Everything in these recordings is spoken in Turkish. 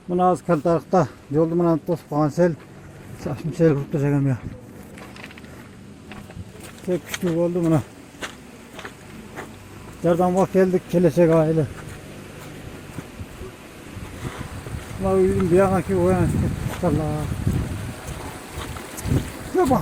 Buna az kaltarıqta yolda bana dost pansel saçım sel vurup duracağım ya. Çok küçük oldu buna. Yerden bak geldik kelesek aile. La uyudum bir yana ki uyan işte. Allah. Yapma.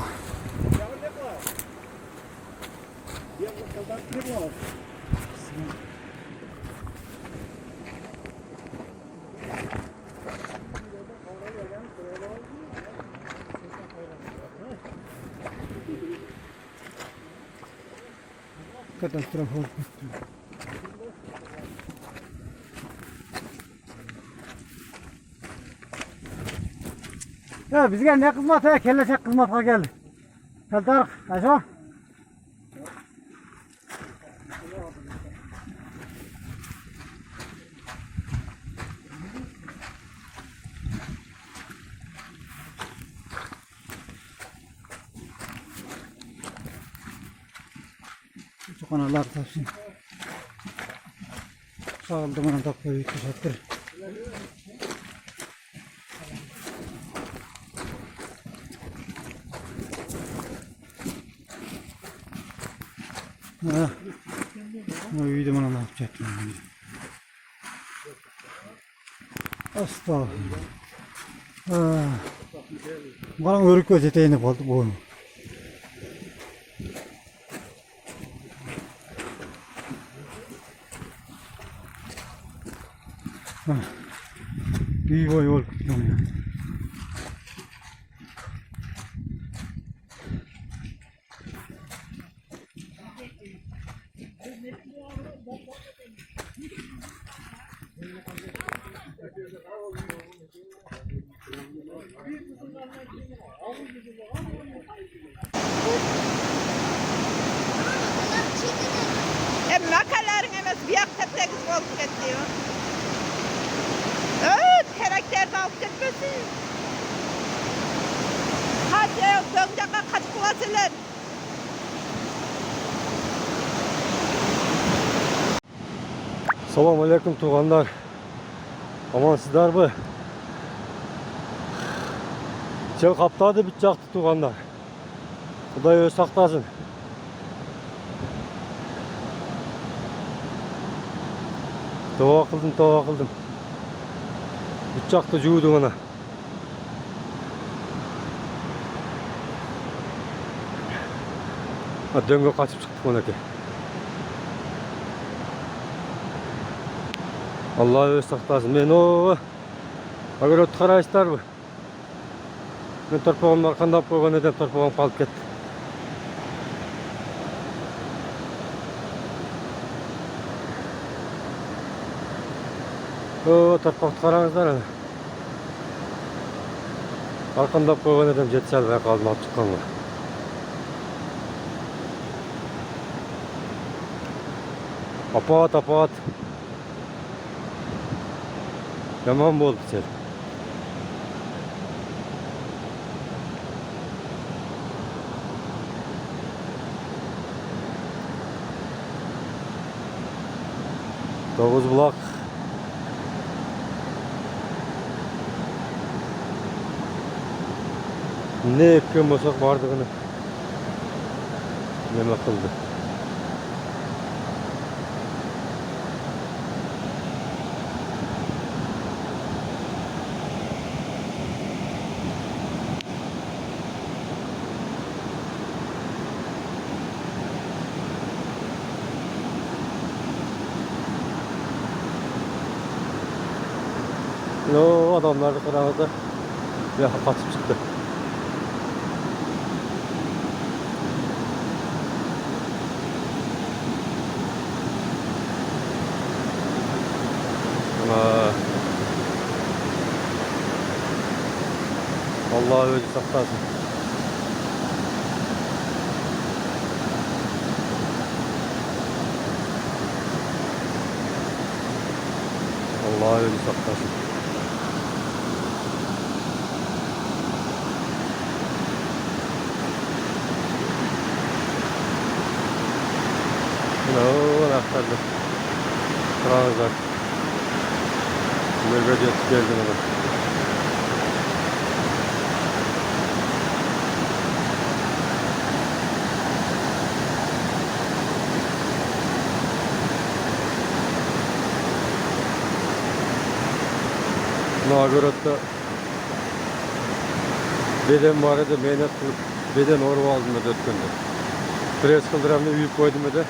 Katastrofe oldu. Ya bizge ne kızmat ya kelleşek kızmatga geldi. Kaltarık aşağı. Şu kanallar tapsın. Sağ oldu bana da koyup teşekkür. Ha. Uyudum ona ne yapacaktım. Estağfurullah. Bana örük göz eteğine kaldı bu. İyi boy yol tutuyorum ya. Makalerin emes bir yak teptekiz olup gitti. Evet, karakter de alıp gitmesin. Hadi, döngecekka kaçıp bulasılar. Selamun aleyküm tuğanlar. Aman sizler mi? Çel kaptadı bitecekti tuğanlar. Kuday öz saklasın. Dua kıldım. Bitecekti cuğdu bana. Döngü kaçıp çıktık ona ki. Allah öz saklasın. Men o agar öt karayışlar bu. Men torpağımın arkanda koygan edem torpağım kalıp ketti. O torpaқты қараңыздар ана. Arkanda koygan edem jet salbay kaldım alıp çıkkan var. Apat. Yaman boldu sel. Dokuz bulak. Ne ekken bolsak bardığını neme kıldı. O adamlar da karanlıkta bir kaçıp çıktı. Allah özü saklasın. Allah özü saklasın. Ne aktardı. Kıranızlar. Bölgede yetip geldim ona. Nagarat'ta beden var edi, mehnat kılıp beden orup aldım da 4 günde. Pres kıldıramda uyup koydum da.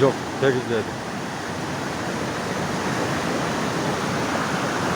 Yok, tekizledi.